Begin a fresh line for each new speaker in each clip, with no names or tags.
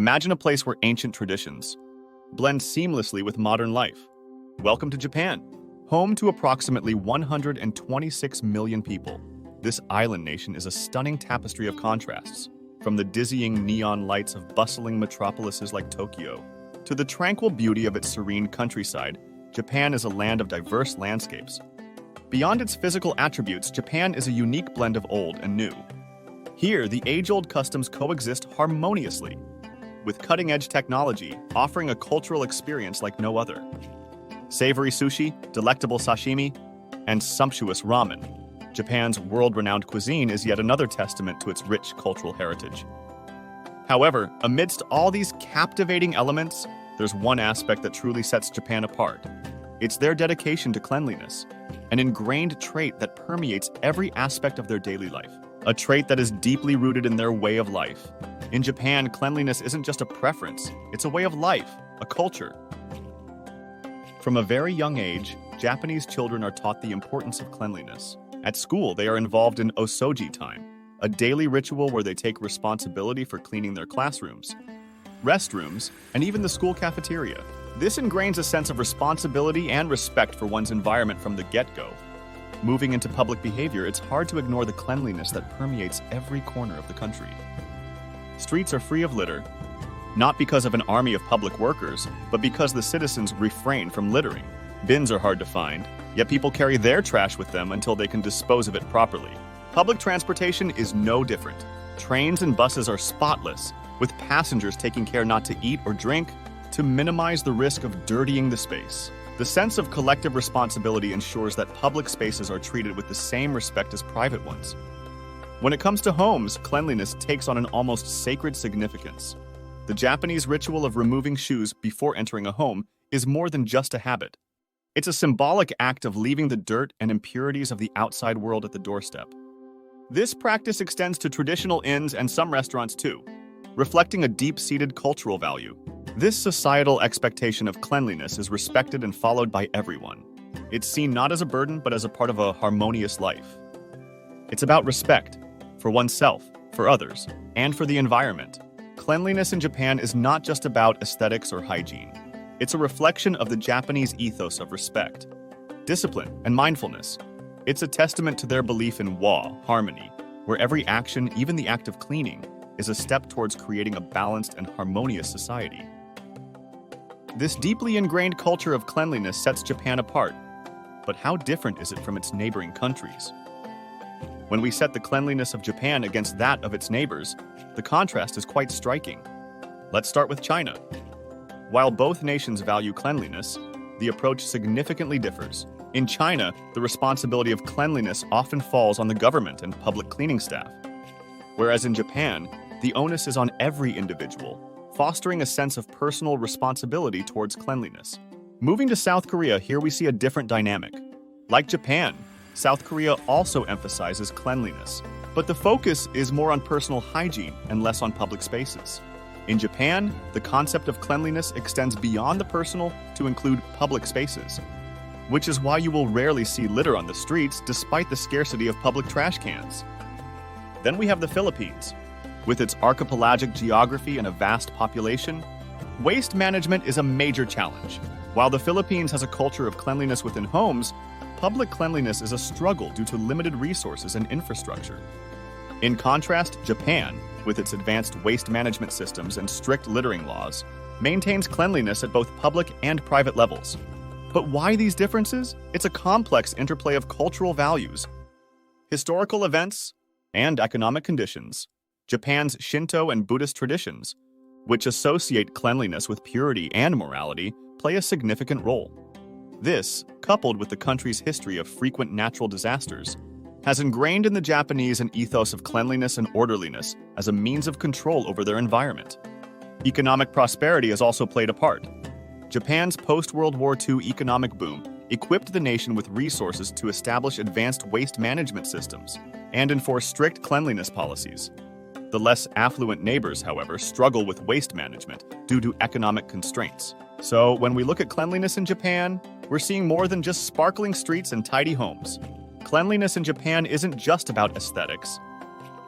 Imagine a place where ancient traditions blend seamlessly with modern life. Welcome to Japan, home to approximately 126 million people. This island nation is a stunning tapestry of contrasts, from the dizzying neon lights of bustling metropolises like Tokyo to the tranquil beauty of its serene countryside. Japan is a land of diverse landscapes. Beyond its physical attributes, Japan is a unique blend of old and new. Here, the age-old customs coexist harmoniously, with cutting-edge technology offering a cultural experience like no other. Savory sushi, delectable sashimi, and sumptuous ramen, Japan's world-renowned cuisine is yet another testament to its rich cultural heritage. However, amidst all these captivating elements, there's one aspect that truly sets Japan apart. It's their dedication to cleanliness, an ingrained trait that permeates every aspect of their daily life, a trait that is deeply rooted in their way of life. In Japan, cleanliness isn't just a preference, it's a way of life, a culture. From a very young age, Japanese children are taught the importance of cleanliness. At school, they are involved in osoji time, a daily ritual where they take responsibility for cleaning their classrooms, restrooms, and even the school cafeteria. This ingrains a sense of responsibility and respect for one's environment from the get-go. Moving into public behavior, it's hard to ignore the cleanliness that permeates every corner of the country. Streets are free of litter, not because of an army of public workers, but because the citizens refrain from littering. Bins are hard to find, yet people carry their trash with them until they can dispose of it properly. Public transportation is no different. Trains and buses are spotless, with passengers taking care not to eat or drink to minimize the risk of dirtying the space. The sense of collective responsibility ensures that public spaces are treated with the same respect as private ones. When it comes to homes, cleanliness takes on an almost sacred significance. The Japanese ritual of removing shoes before entering a home is more than just a habit. It's a symbolic act of leaving the dirt and impurities of the outside world at the doorstep. This practice extends to traditional inns and some restaurants too, reflecting a deep-seated cultural value. This societal expectation of cleanliness is respected and followed by everyone. It's seen not as a burden, but as a part of a harmonious life. It's about respect for oneself, for others, and for the environment. Cleanliness in Japan is not just about aesthetics or hygiene. It's a reflection of the Japanese ethos of respect, discipline, and mindfulness. It's a testament to their belief in harmony, where every action, even the act of cleaning, is a step towards creating a balanced and harmonious society. This deeply ingrained culture of cleanliness sets Japan apart. But how different is it from its neighboring countries? When we set the cleanliness of Japan against that of its neighbors, the contrast is quite striking. Let's start with China. While both nations value cleanliness, the approach significantly differs. In China, the responsibility of cleanliness often falls on the government and public cleaning staff. Whereas in Japan, the onus is on every individual, fostering a sense of personal responsibility towards cleanliness. Moving to South Korea, here we see a different dynamic. Like Japan, South Korea also emphasizes cleanliness, but the focus is more on personal hygiene and less on public spaces. In Japan, the concept of cleanliness extends beyond the personal to include public spaces, which is why you will rarely see litter on the streets despite the scarcity of public trash cans. Then we have the Philippines. With its archipelagic geography and a vast population, waste management is a major challenge. While the Philippines has a culture of cleanliness within homes, public cleanliness is a struggle due to limited resources and infrastructure. In contrast, Japan, with its advanced waste management systems and strict littering laws, maintains cleanliness at both public and private levels. But why these differences? It's a complex interplay of cultural values, historical events, and economic conditions. Japan's Shinto and Buddhist traditions, which associate cleanliness with purity and morality, play a significant role. This, coupled with the country's history of frequent natural disasters, has ingrained in the Japanese an ethos of cleanliness and orderliness as a means of control over their environment. Economic prosperity has also played a part. Japan's post-World War II economic boom equipped the nation with resources to establish advanced waste management systems and enforce strict cleanliness policies. The less affluent neighbors, however, struggle with waste management due to economic constraints. So when we look at cleanliness in Japan, we're seeing more than just sparkling streets and tidy homes. Cleanliness in Japan isn't just about aesthetics.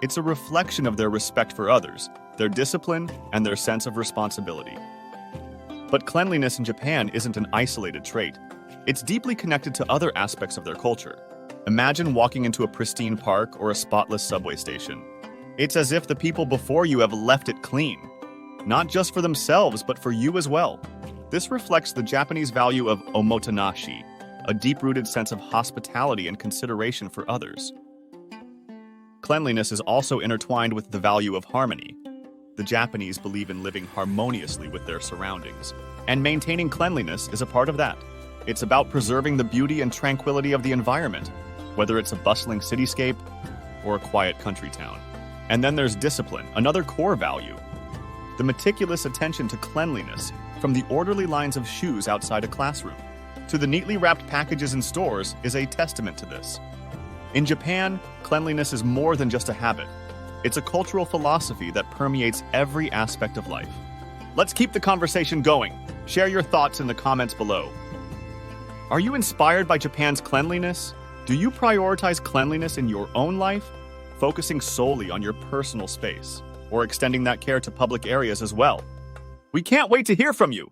It's a reflection of their respect for others their discipline, and their sense of responsibility. But cleanliness in Japan isn't an isolated trait. It's deeply connected to other aspects of their culture. Imagine walking into a pristine park or a spotless subway station. It's as if the people before you have left it clean, not just for themselves, but for you as well. This reflects the Japanese value of omotenashi, a deep-rooted sense of hospitality and consideration for others. Cleanliness is also intertwined with the value of harmony. The Japanese believe in living harmoniously with their surroundings, and maintaining cleanliness is a part of that. It's about preserving the beauty and tranquility of the environment, whether it's a bustling cityscape or a quiet country town. And then there's discipline, another core value. The meticulous attention to cleanliness, from the orderly lines of shoes outside a classroom to the neatly wrapped packages in stores, is a testament to this. In Japan, cleanliness is more than just a habit. It's a cultural philosophy that permeates every aspect of life. Let's keep the conversation going. Share your thoughts in the comments below. Are you inspired by Japan's cleanliness? Do you prioritize cleanliness in your own life, focusing solely on your personal space, or extending that care to public areas as well? We can't wait to hear from you!